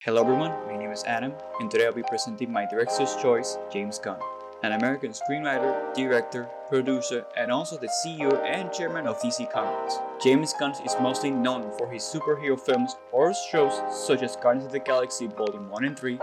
Hello everyone, my name is Adam, and today I'll be presenting my director's choice, James Gunn, an American screenwriter, director, producer, and also the CEO and chairman of DC Comics. James Gunn is mostly known for his superhero films or shows such as Guardians of the Galaxy Volume 1 and 3,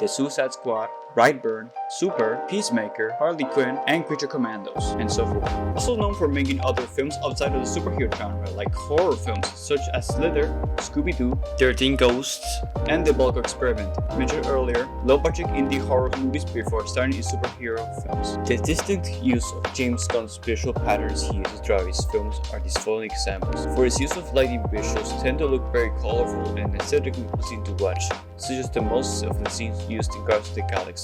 The Suicide Squad, Brightburn, Super, Peacemaker, Harley Quinn, and Creature Commandos, and so forth. Also known for making other films outside of the superhero genre, like horror films such as Slither, Scooby-Doo, 13 Ghosts, and The Bulk Experiment, mentioned earlier, low-budget indie horror movies before starting in superhero films. The distinct use of James Gunn's visual patterns he uses throughout his films are these following examples. For his use of lighting, visuals tend to look very colorful and aesthetically pleasing to watch, such as the most of the scenes used in Guardians of the Galaxy.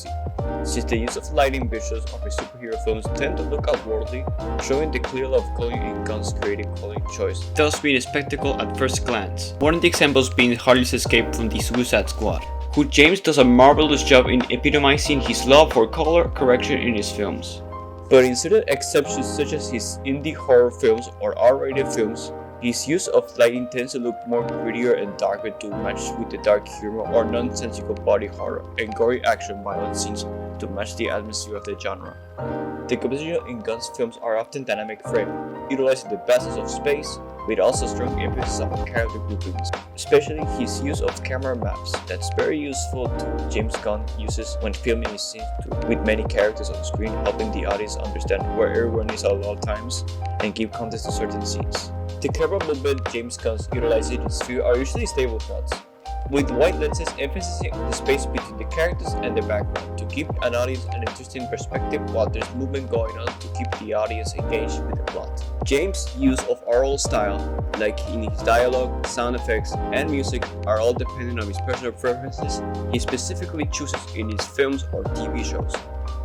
Since the use of lighting visuals of his superhero films tend to look outwardly, showing the clear love of color in Gunn's creative coloring choice, thus being a spectacle at first glance. One of the examples being Harley's escape from the Suicide Squad, who James does a marvelous job in epitomizing his love for color correction in his films. But in certain exceptions such as his indie horror films or R-rated films, his use of lighting tends to look more grittier and darker to match with the dark humor or nonsensical body horror and gory action violence scenes to match the atmosphere of the genre. The composition in Gunn's films are often dynamic frame, utilizing the vastness of space, with also strong emphasis on character groupings, especially his use of camera maps that's very useful to James Gunn uses when filming his scenes with many characters on screen, helping the audience understand where everyone is at all times and give context to certain scenes. The camera movement James Gunn utilizes in his film are usually stable shots, with wide lenses emphasizing the space between the characters and the background to give an audience an interesting perspective while there's movement going on to keep the audience engaged with the plot. James' use of oral style, like in his dialogue, sound effects, and music, are all dependent on his personal preferences he specifically chooses in his films or TV shows.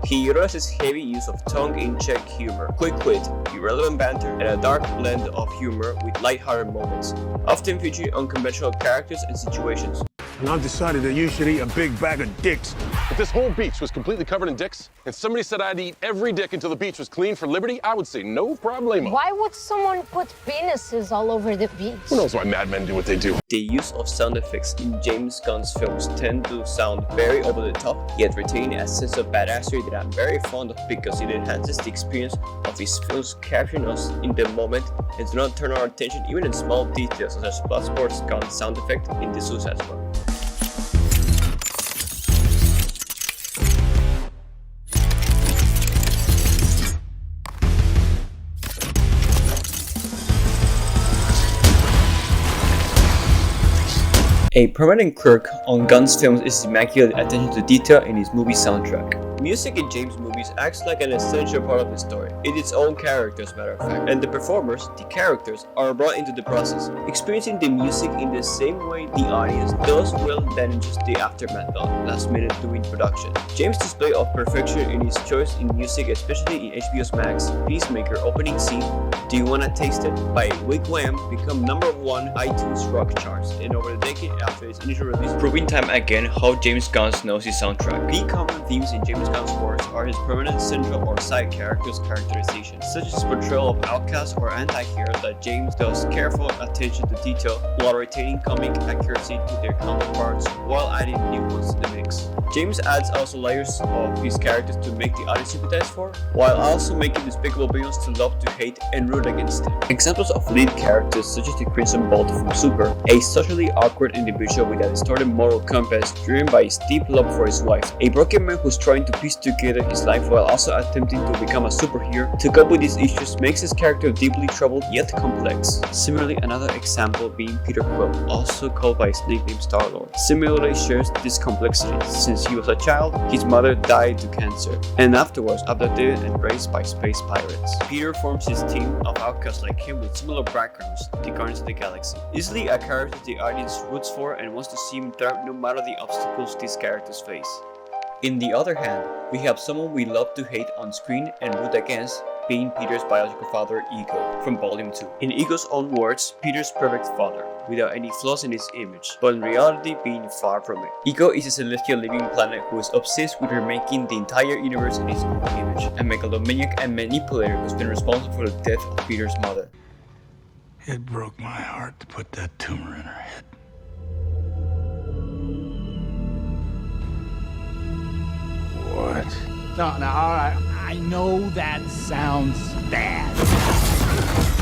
He utilizes heavy use of tongue-in-cheek humor, quick wit, irrelevant banter, and a dark blend of humor with lighthearted moments, often featuring unconventional characters and situations. And I've decided that you should eat a big bag of dicks. If this whole beach was completely covered in dicks, and somebody said I'd eat every dick until the beach was clean for liberty, I would say no problemo. Why would someone put penises all over the beach? Who knows why madmen do what they do? The use of sound effects in James Gunn's films tend to sound very over the top, yet retaining a sense of badassery that I'm very fond of because it enhances the experience of his films, capturing us in the moment and do not turn our attention even in small details such as Bloodsport's gun sound effect in The Suicide Squad. A permanent quirk on Gunn's films is his immaculate attention to detail in his movie soundtrack. Music in James' movies acts like an essential part of the story. It is its own character, as a matter of fact, and the performers, the characters, are brought into the process, experiencing the music in the same way the audience does well than in just the aftermath of last minute doing production. James' display of perfection in his choice in music, especially in HBO's Max Peacemaker opening scene, Do You Wanna Taste It? By Wigwam, become #1 iTunes rock charts, and over a decade after its initial release, proving time again how James Gunn knows his soundtrack. Key common themes in James Gunn's works are his permanent central or side characters' characterization, such as his portrayal of outcasts or anti-heroes that James does careful attention to detail while retaining comic accuracy to their counterparts while adding new ones to the mix. James adds also layers of his characters to make the audience sympathize for, while also making despicable villains to love to hate and root against them. Examples of lead characters such as the Crimson Bolt from Super, a socially awkward individual with a distorted moral compass driven by his deep love for his wife, a broken man who's trying to piece together his life while also attempting to become a superhero. To cope with these issues makes his character deeply troubled yet complex. Similarly, another example being Peter Quill, also called by his nickname Star-Lord, similarly shares this complexity. Since he was a child, his mother died to cancer, and afterwards abducted and raised by space pirates. Peter forms his team of outcasts like him with similar backgrounds, the Guardians of the Galaxy. Easily a character the audience roots for and wants to see him thrive no matter the obstacles these characters face. In the other hand, we have someone we love to hate on screen and root against, being Peter's biological father, Ego, from Volume 2. In Ego's own words, Peter's perfect father, without any flaws in his image, but in reality being far from it. Ego is a celestial living planet who is obsessed with remaking the entire universe in his own image, a megalomaniac and manipulator who's been responsible for the death of Peter's mother. It broke my heart to put that tumor in her head. No, all right. I know that sounds bad.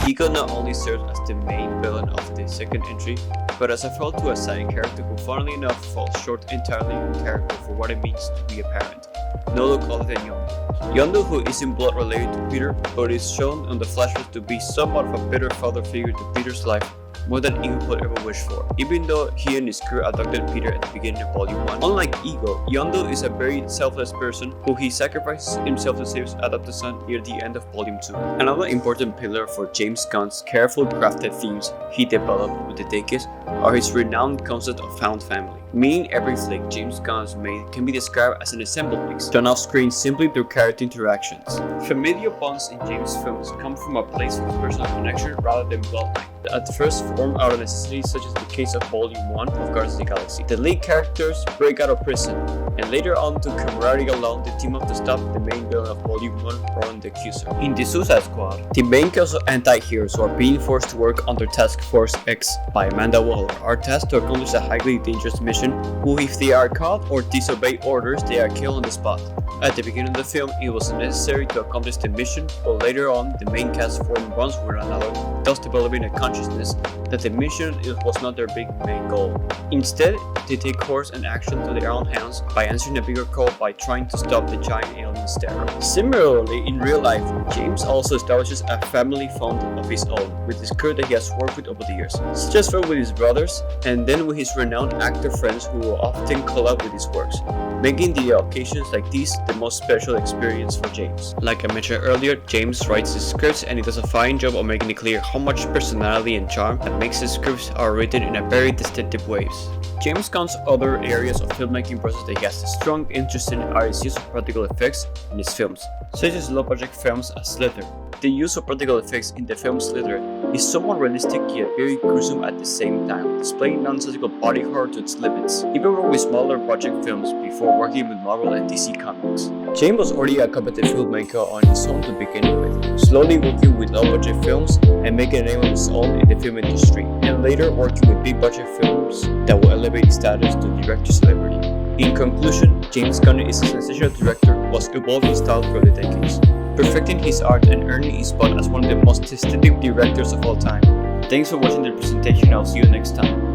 Eagle not only serves as the main villain of the second entry, but as a foil to a side character who funnily enough falls short entirely in character for what it means to be a parent. No look other than Yondu. Yondu, who isn't blood related to Peter, but is shown on the flashbacks to be somewhat of a bitter father figure to Peter's life, more than Eagle could ever wish for, even though he and his crew adopted Peter at the beginning of Volume 1. Unlike Eagle, Yondu is a very selfless person who he sacrifices himself to save his adopted son near the end of Volume 2. Another important pillar for James Gunn's carefully crafted themes he developed with the decades are his renowned concept of found family. Meaning every flick James Gunn's made can be described as an assembled mix, done off screen simply through character interactions. Familial bonds in James' films come from a place of personal connection rather than bloodline. At first form out of necessity, such as the case of Volume 1 of Guardians of the Galaxy. The lead characters break out of prison, and later on to camaraderie alone, they team up to stop the main villain of Volume 1, Ronan the Accuser. In the Suicide Squad, the main cast of anti-heroes who are being forced to work under Task Force X by Amanda Waller are tasked to accomplish a highly dangerous mission, who if they are caught or disobey orders, they are killed on the spot. At the beginning of the film, it was necessary to accomplish the mission, but later on, the main cast formed bonds with one another, thus developing a consciousness that the mission was not their big main goal. Instead, they take course and action to their own hands by answering a bigger call by trying to stop the giant alien steroid. Similarly, in real life, James also establishes a family fund of his own with his crew that he has worked with over the years, such as with his brothers, and then with his renowned actor friends who will often collab with his works, making the occasions like these the most special experience for James. Like I mentioned earlier, James writes his scripts and he does a fine job of making it clear how much personality and charm that makes his scripts are written in a very distinctive ways. James Gunn's other areas of filmmaking process that he has a strong interest in are his use of practical effects in his films, such as low-budget films as Slither. The use of practical effects in the film Slither is somewhat realistic yet very gruesome at the same time, displaying nonsensical body horror to its limits. He worked with smaller budget films before working with Marvel and DC Comics. James was already a competent filmmaker on his own to begin with, slowly working with low-budget films and making a name of his own in the film industry, and later working with big-budget films that will elevate his status to director celebrity. In conclusion, James Gunn is a sensational director who has evolved his style through the decades, perfecting his art and earning his spot as one of the most distinctive directors of all time. Thanks for watching the presentation. I'll see you next time.